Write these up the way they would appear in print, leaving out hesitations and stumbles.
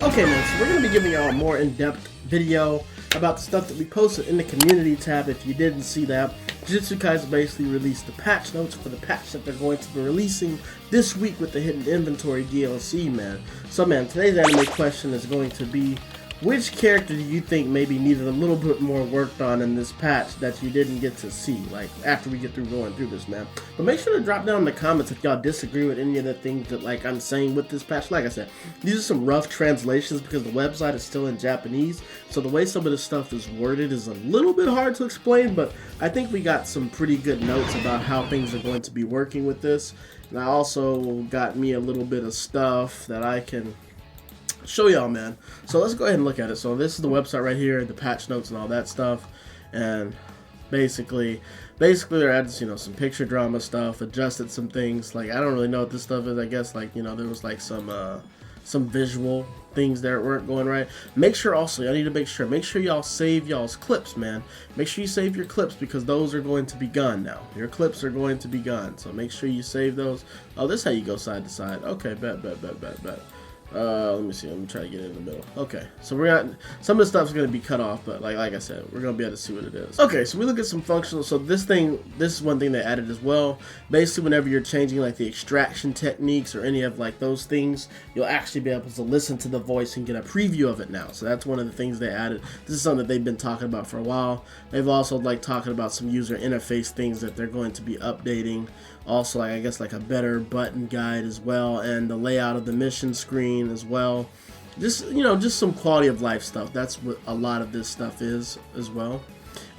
Okay man, so we're going to be giving y'all a more in-depth video about the stuff that we posted in the community tab. If you didn't see that, Jujutsu Kaisen basically released the patch notes for the patch that they're going to be releasing this week with the hidden inventory DLC, man. So man, today's anime question is going to be, which character do you think maybe needed a little bit more worked on in this patch that you didn't get to see, like, after we get through going through this, man? But make sure to drop down in the comments if y'all disagree with any of the things that, like, I'm saying with this patch. Like I said, these are some rough translations because the website is still in Japanese, so the way some of this stuff is worded is a little bit hard to explain, but I think we got some pretty good notes about how things are going to be working with this. And I also got me a little bit of stuff that I can show y'all, man. So let's go ahead and look at it. So this is the website right here, the patch notes and all that stuff, and basically they're adding, you know, some picture drama stuff, adjusted some things. Like, I don't really know what this stuff is. I guess, like, you know, there was like some visual things that weren't going right. Make sure also, I need to make sure y'all save y'all's clips, man. Make sure you save your clips because those are going to be gone now. Your clips are going to be gone, so make sure you save those. Oh, this is how you go side to side. Okay, bet. Let me see. Let me try to get in the middle. Okay, so we're not. Some of the stuff's gonna be cut off, but like I said, we're gonna be able to see what it is. Okay, so we look at some functional. So this is one thing they added as well. Basically, whenever you're changing like the extraction techniques or any of like those things, you'll actually be able to listen to the voice and get a preview of it now. So that's one of the things they added. This is something that they've been talking about for a while. They've also like talking about some user interface things that they're going to be updating. Also, like, I guess like a better button guide as well, and the layout of the mission screen as well. Just, you know, just some quality of life stuff. That's what a lot of this stuff is as well.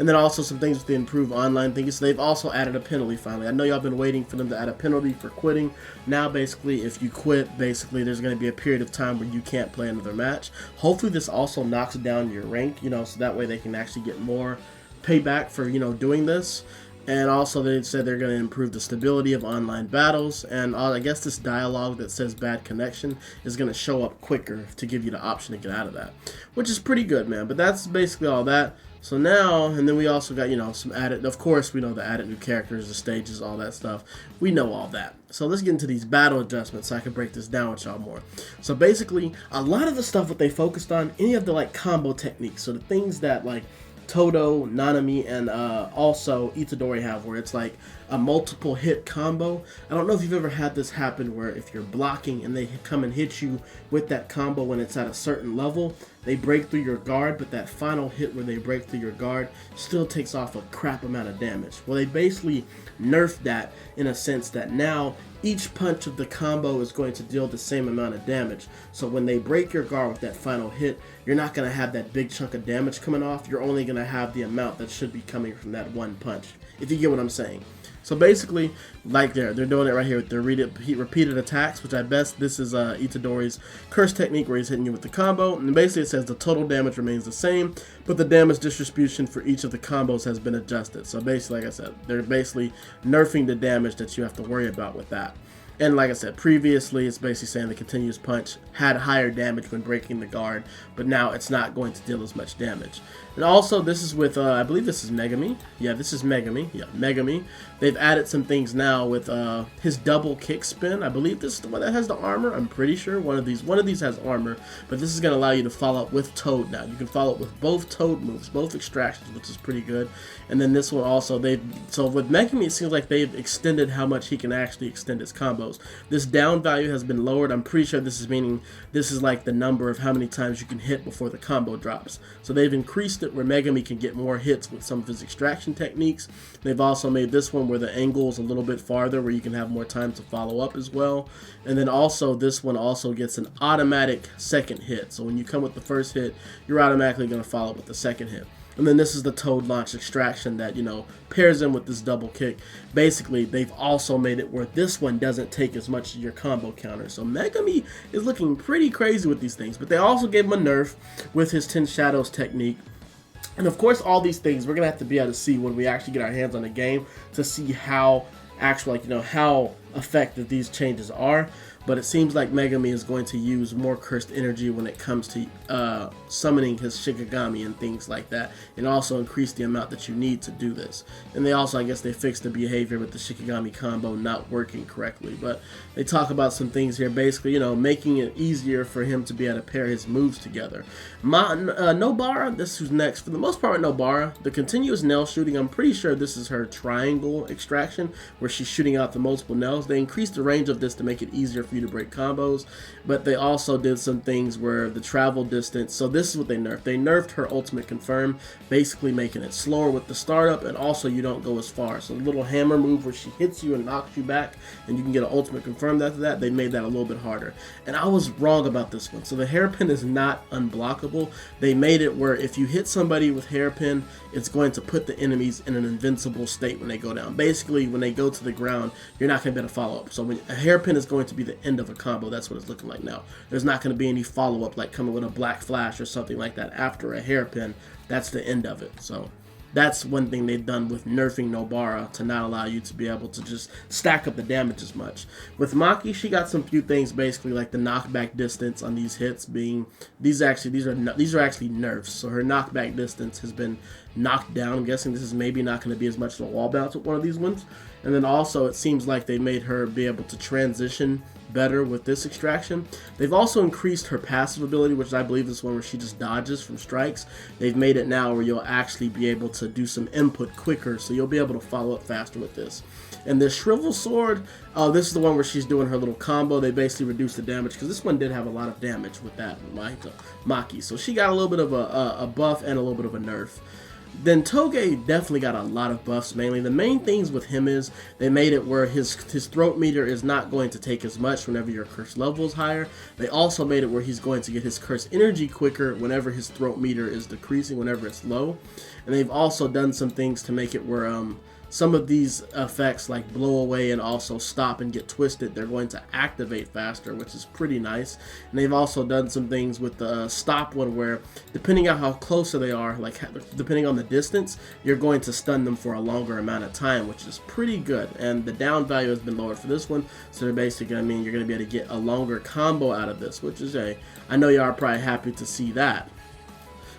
And then also some things with the improved online things. So they've also added a penalty finally. I know y'all been waiting for them to add a penalty for quitting. Now basically if you quit, basically there's going to be a period of time where you can't play another match. Hopefully this also knocks down your rank, you know, so that way they can actually get more payback for, you know, doing this. And also they said they're going to improve the stability of online battles, and I guess this dialogue that says bad connection is going to show up quicker to give you the option to get out of that, which is pretty good, man. But that's basically all that. So now, and then we also got, you know, some added, of course we know the added new characters, the stages, all that stuff. We know all that. So let's get into these battle adjustments so I can break this down with y'all more. So basically, a lot of the stuff that they focused on, any of the like combo techniques, so the things that like Todo, Nanami, and also Itadori have, where it's like a multiple hit combo. I don't know if you've ever had this happen where if you're blocking and they come and hit you with that combo when it's at a certain level, they break through your guard, but that final hit where they break through your guard still takes off a crap amount of damage. Well, they basically nerfed that in a sense that now each punch of the combo is going to deal the same amount of damage. So when they break your guard with that final hit, you're not going to have that big chunk of damage coming off. You're only going to have the amount that should be coming from that one punch, if you get what I'm saying. So basically, like they're doing it right here with their repeated attacks, which I best this is Itadori's curse technique where he's hitting you with the combo. And basically it says the total damage remains the same, but the damage distribution for each of the combos has been adjusted. So basically, like I said, they're basically nerfing the damage that you have to worry about with that. And like I said, previously it's basically saying the continuous punch had higher damage when breaking the guard, but now it's not going to deal as much damage. And also this is with, I believe this is Megumi. Yeah, this is Megumi. Yeah, Megumi. They've added some things now with his double kick spin. I believe this is the one that has the armor. I'm pretty sure one of these has armor, but this is going to allow you to follow up with Toad now. You can follow up with both Toad moves, both extractions, which is pretty good. And then this one also, so with Megumi it seems like they've extended how much he can actually extend his combos. This down value has been lowered. I'm pretty sure this is meaning this is like the number of how many times you can hit before the combo drops. So they've increased it where Megumi can get more hits with some of his extraction techniques. They've also made this one where the angle is a little bit farther where you can have more time to follow up as well. And then also this one also gets an automatic second hit. So when you come with the first hit, you're automatically going to follow up with the second hit. And then this is the Toad launch extraction that, you know, pairs in with this double kick. Basically, they've also made it where this one doesn't take as much of your combo counter. So Megumi is looking pretty crazy with these things. But they also gave him a nerf with his 10 Shadows technique. And of course, all these things we're going to have to be able to see when we actually get our hands on the game to see how actual, like, you know, how effective these changes are. but it seems like Megumi is going to use more cursed energy when it comes to summoning his Shikigami and things like that, and also increase the amount that you need to do this. And they also, I guess, they fixed the behavior with the Shikigami combo not working correctly, but they talk about some things here, basically, you know, making it easier for him to be able to pair his moves together. Nobara, this who's next. For the most part with Nobara, the continuous nail shooting, I'm pretty sure this is her triangle extraction, where she's shooting out the multiple nails. They increased the range of this to make it easier for you to break combos, but they also did some things where the travel distance, so this is what they nerfed. They nerfed her ultimate confirm, basically making it slower with the startup, and also you don't go as far. So the little hammer move where she hits you and knocks you back, and you can get an ultimate confirmed after that, they made that a little bit harder. And I was wrong about this one. So the hairpin is not unblockable. They made it where if you hit somebody with hairpin, it's going to put the enemies in an invincible state when they go down. Basically, when they go to the ground, you're not going to be able to follow up. So when a hairpin is going to be the end of a combo, that's what it's looking like now. There's not going to be any follow-up like coming with a black flash or something like that after a hairpin. That's the end of it. So that's one thing they've done with nerfing Nobara, to not allow you to be able to just stack up the damage as much. With Maki, she got some few things, basically like the knockback distance on these hits being, these are actually nerfs. So her knockback distance has been knocked down. I'm guessing this is maybe not going to be as much of a wall bounce with one of these ones. And then also it seems like they made her be able to transition better with this extraction. They've also increased her passive ability, which I believe is one where she just dodges from strikes. They've made it now where you'll actually be able to do some input quicker, so you'll be able to follow up faster with this. And this Shrivel Sword, this is the one where she's doing her little combo. They basically reduced the damage, because this one did have a lot of damage with that Mahito Maki. So she got a little bit of a buff and a little bit of a nerf. Then Toge definitely got a lot of buffs. Mainly the main things with him is they made it where his throat meter is not going to take as much whenever your curse level is higher. They also made it where he's going to get his curse energy quicker whenever his throat meter is decreasing, whenever it's low. And they've also done some things to make it where some of these effects like blow away and also stop and get twisted, they're going to activate faster, which is pretty nice. And they've also done some things with the stop one where depending on how closer they are, like depending on the distance, you're going to stun them for a longer amount of time, which is pretty good. And the down value has been lowered for this one, so they're basically, I mean, you're going to be able to get a longer combo out of this, which is I know you are probably happy to see that.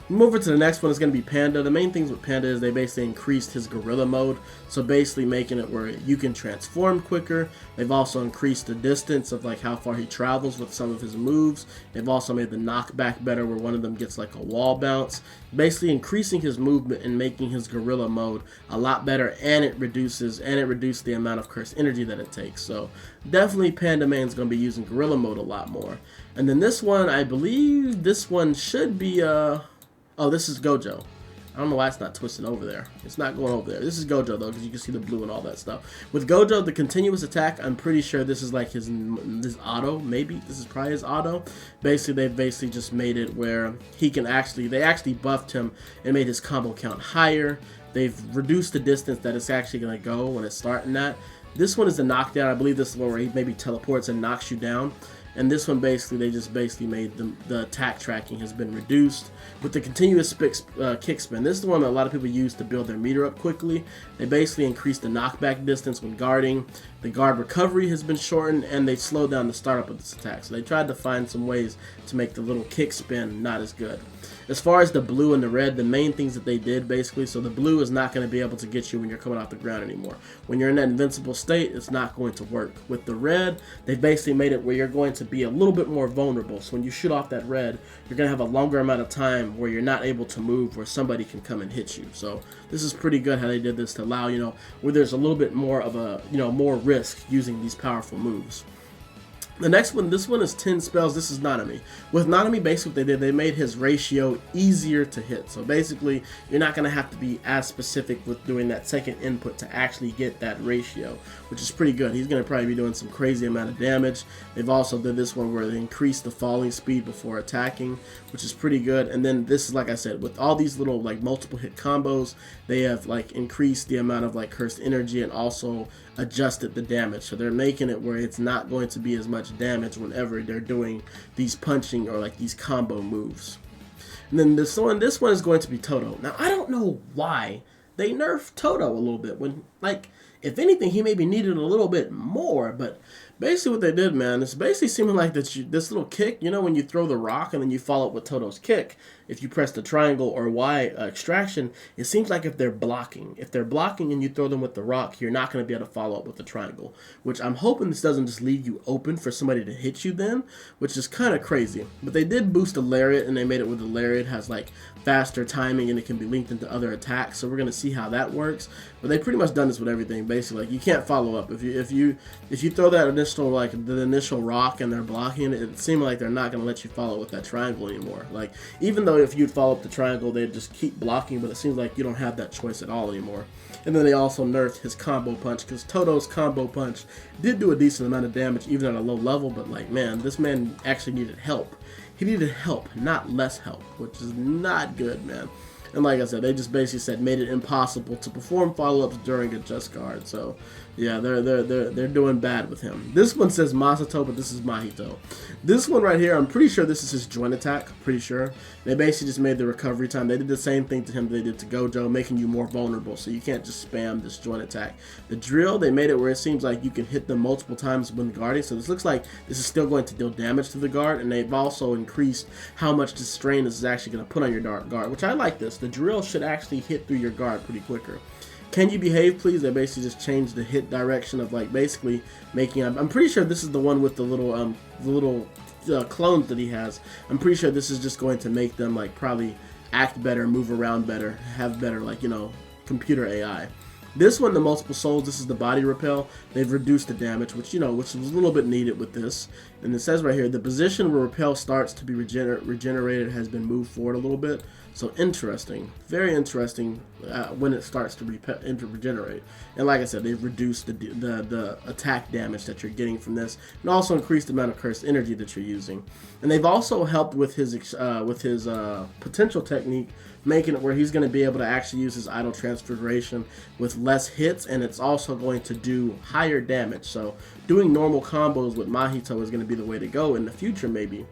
Move over to the next one is going to be Panda. The main things with Panda is they basically increased his gorilla mode, so basically making it where you can transform quicker. They've also increased the distance of like how far he travels with some of his moves. They've also made the knockback better where one of them gets like a wall bounce, basically increasing his movement and making his gorilla mode a lot better, and it reduced the amount of curse energy that it takes. So definitely Panda Man's going to be using gorilla mode a lot more. And then this one, I believe this one should be oh, this is Gojo. I don't know why it's not twisting over there. It's not going over there. This is Gojo, though, because you can see the blue and all that stuff. With Gojo, the continuous attack, I'm pretty sure this is like his auto. Maybe this is probably his auto. Basically, they've just made it where he can they actually buffed him and made his combo count higher. They've reduced the distance that it's actually going to go when it's starting that. This one is the knockdown. I believe this is the one where he maybe teleports and knocks you down. And this one they just made the attack tracking has been reduced with the continuous kick spin. This is the one that a lot of people use to build their meter up quickly. They basically increased the knockback distance when guarding. The guard recovery has been shortened, and they slowed down the startup of this attack. So they tried to find some ways to make the little kick spin not as good. As far as the blue and the red, the main things that they did basically, so the blue is not going to be able to get you when you're coming off the ground anymore. When you're in that invincible state, it's not going to work. With the red, they basically made it where you're going to be a little bit more vulnerable. So when you shoot off that red, you're going to have a longer amount of time where you're not able to move, where somebody can come and hit you. So this is pretty good how they did this to allow, where there's a little bit more of a, more risk using these powerful moves. The next one, this one is 10 spells. This is Nanami. With Nanami, basically what they did, they made his ratio easier to hit. So basically, you're not going to have to be as specific with doing that second input to actually get that ratio, which is pretty good. He's going to probably be doing some crazy amount of damage. They've also did this one where they increase the falling speed before attacking, which is pretty good. And then this is, like I said, with all these little like multiple hit combos, they have like increased the amount of like cursed energy and also adjusted the damage. So they're making it where it's not going to be as much damage whenever they're doing these punching or like these combo moves. And then this one is going to be Todo. Now I don't know why they nerfed Todo a little bit when, like, if anything, he maybe needed a little bit more, but Basically what they did, man, it's basically seeming like this little kick, you know, when you throw the rock and then you follow up with Todo's kick, if you press the triangle or Y extraction, it seems like if they're blocking and you throw them with the rock, you're not going to be able to follow up with the triangle, which I'm hoping this doesn't just leave you open for somebody to hit you then, which is kind of crazy. But they did boost the lariat, and they made it where the lariat has like faster timing and it can be linked into other attacks, so we're going to see how that works. But they pretty much done this with everything, basically. Like, you can't follow up. If you throw that initial rock and they're blocking it, it seems like they're not going to let you follow with that triangle anymore. Like, even though if you'd follow up the triangle, they'd just keep blocking, but it seems like you don't have that choice at all anymore. And then they also nerfed his combo punch, because Todo's combo punch did do a decent amount of damage even at a low level, but like, man, this man actually needed help. He needed help, not less help, which is not good, man. And like I said, they just basically said made it impossible to perform follow-ups during a just guard. So yeah, they're doing bad with him. This one says Masato, but this is Mahito. This one right here, I'm pretty sure this is his joint attack. Pretty sure. They basically just made the recovery time. They did the same thing to him that they did to Gojo, making you more vulnerable, so you can't just spam this joint attack. The drill, they made it where it seems like you can hit them multiple times when guarding, so this looks like this is still going to deal damage to the guard, and they've also increased how much the strain this is actually going to put on your guard, which I like this. The drill should actually hit through your guard pretty quicker. Can you behave, please? They basically just changed the hit direction of like basically making. I'm pretty sure this is the one with the little clones that he has. I'm pretty sure this is just going to make them like probably act better, move around better, have better like, you know, computer AI. This one, the multiple souls, this is the body repel. They've reduced the damage, which, you know, which was a little bit needed with this. And it says right here, the position where repel starts to be regenerated has been moved forward a little bit. So interesting, very interesting when it starts to regenerate. And like I said, they've reduced the attack damage that you're getting from this, and also increased the amount of cursed energy that you're using. And they've also helped with his potential technique, making it where he's going to be able to actually use his idle transfiguration with less hits, and it's also going to do higher damage. So doing normal combos with Mahito is going to be the way to go in the future, maybe.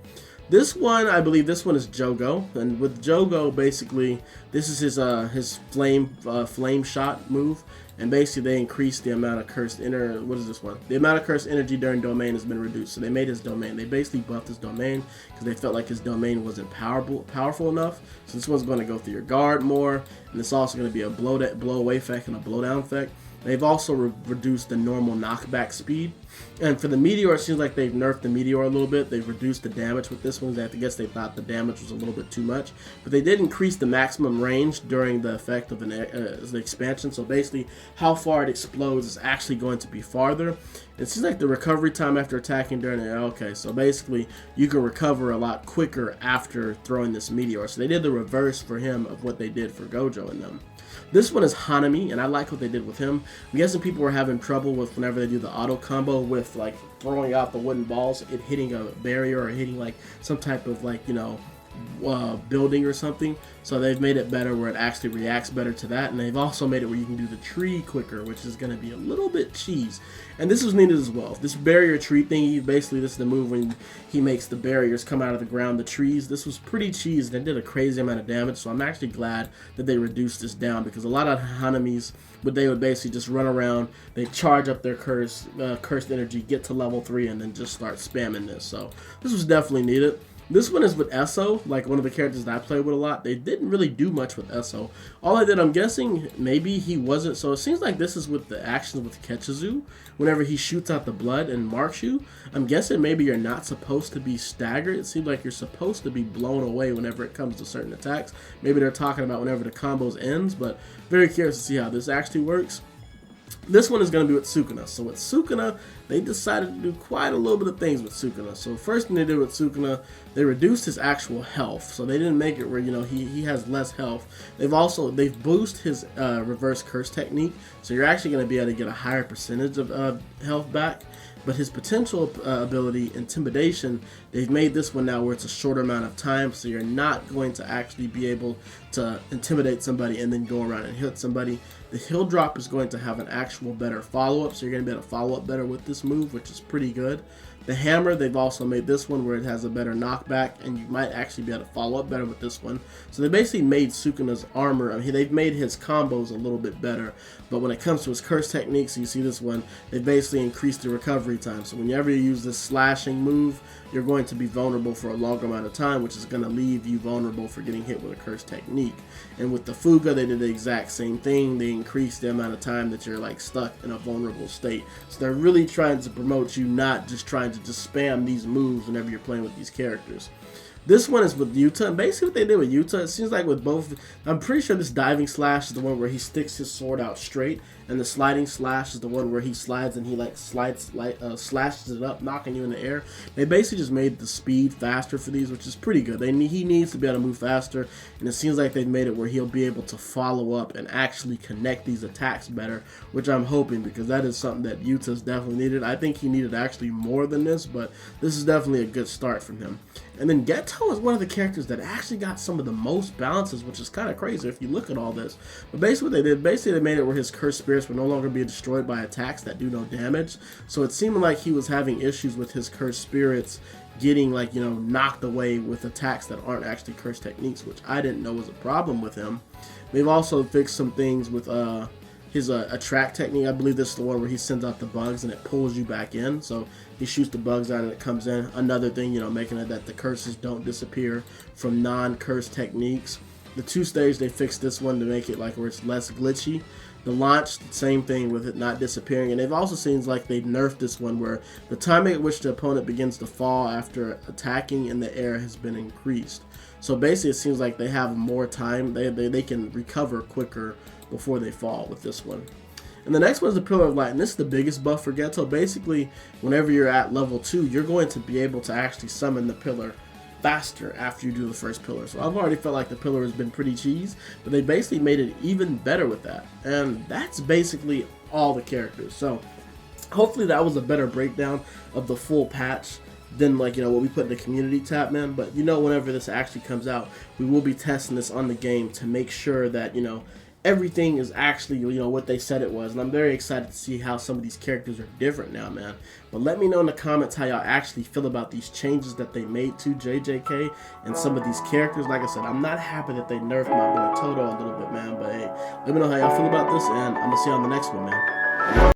This one, I believe this one is Jogo, and with Jogo, basically, this is his flame shot move, and basically they increased the amount of cursed what is this one? The amount of cursed energy during domain has been reduced, so they made his domain. They basically buffed his domain because they felt like his domain wasn't powerful enough, so this one's going to go through your guard more, and it's also going to be a blow away effect and a blow down effect. They've also reduced the normal knockback speed. And for the Meteor, it seems like they've nerfed the Meteor a little bit. They've reduced the damage with this one. I guess they thought the damage was a little bit too much. But they did increase the maximum range during the effect of the expansion. So basically, how far it explodes is actually going to be farther. It seems like the recovery time after attacking during it. Okay, so basically, you can recover a lot quicker after throwing this Meteor. So they did the reverse for him of what they did for Gojo and them. This one is Hanami, and I like what they did with him. I'm guessing people were having trouble with whenever they do the auto combo with like throwing out the wooden balls, it hitting a barrier or hitting like some type of like, you know, building or something. So they've made it better where it actually reacts better to that, and they've also made it where you can do the tree quicker, which is going to be a little bit cheese. And this was needed as well. This barrier tree thingy, basically this is the move when he makes the barriers come out of the ground, the trees. This was pretty cheese, and it did a crazy amount of damage, so I'm actually glad that they reduced this down, because a lot of Hanamis, they would basically just run around, they charge up their cursed energy, get to level 3, and then just start spamming this. So this was definitely needed. This one is with Eso, like one of the characters that I play with a lot. They didn't really do much with Eso. All I did, I'm guessing maybe he wasn't, so it seems like this is with the actions with Ketsuzu. Whenever he shoots out the blood and marks you, I'm guessing maybe you're not supposed to be staggered. It seems like you're supposed to be blown away whenever it comes to certain attacks. Maybe they're talking about whenever the combos ends, but very curious to see how this actually works. This one is going to be with Sukuna. So with Sukuna, they decided to do quite a little bit of things with Sukuna. So first thing they did with Sukuna, they reduced his actual health. So they didn't make it where, you know, he has less health. They've boosted his reverse curse technique. So you're actually going to be able to get a higher percentage of health back. But his potential ability, Intimidation, they've made this one now where it's a shorter amount of time, so you're not going to actually be able to intimidate somebody and then go around and hit somebody. The heal drop is going to have an actual better follow-up, so you're going to be able to follow up better with this move, which is pretty good. The hammer, they've also made this one where it has a better knockback, and you might actually be able to follow up better with this one. So they basically made Sukuna's armor, I mean, they've made his combos a little bit better, but when it comes to his curse techniques, you see this one, they basically increased the recovery time. So whenever you use this slashing move, you're going to be vulnerable for a longer amount of time, which is going to leave you vulnerable for getting hit with a curse technique. And with the Fuga, they did the exact same thing. They increased the amount of time that you're like stuck in a vulnerable state. So they're really trying to promote you not just trying to just spam these moves whenever you're playing with these characters. This one is with Yuta, and basically what they did with Yuta, it seems like with both, I'm pretty sure this diving slash is the one where he sticks his sword out straight, and the sliding slash is the one where he slides and he like slashes it up, knocking you in the air. They basically just made the speed faster for these, which is pretty good. He needs to be able to move faster, and it seems like they've made it where he'll be able to follow up and actually connect these attacks better, which I'm hoping, because that is something that Yuta's definitely needed. I think he needed actually more than this, but this is definitely a good start from him. And then Geto is one of the characters that actually got some of the most balances, which is kind of crazy if you look at all this. But basically what they did, they made it where his cursed spirits would no longer be destroyed by attacks that do no damage. So it seemed like he was having issues with his cursed spirits getting, like, you know, knocked away with attacks that aren't actually cursed techniques, which I didn't know was a problem with him. They've also fixed some things with his attract technique. I believe this is the one where he sends out the bugs and it pulls you back in. So he shoots the bugs out and it comes in. Another thing, you know, making it that the curses don't disappear from non-curse techniques. The 2 stage, they fixed this one to make it like where it's less glitchy. The launch, same thing with it not disappearing. And they've also seen like they nerfed this one where the time at which the opponent begins to fall after attacking in the air has been increased. So basically it seems like they have more time. They can recover quicker before they fall with this one. And the next one is the Pillar of Light, and this is the biggest buff for Geto. Basically, whenever you're at level 2, you're going to be able to actually summon the pillar faster after you do the first pillar. So I've already felt like the pillar has been pretty cheese, but they basically made it even better with that. And that's basically all the characters. So hopefully that was a better breakdown of the full patch than, like, you know, what we put in the community tab, man. But you know, whenever this actually comes out, we will be testing this on the game to make sure that, you know, everything is actually, you know, what they said it was. And I'm very excited to see how some of these characters are different now, man. But let me know in the comments how y'all actually feel about these changes that they made to JJK and some of these characters. Like I said, I'm not happy that they nerfed my boy Todo a little bit, man. But hey, let me know how y'all feel about this, and I'm gonna see you on the next one, man.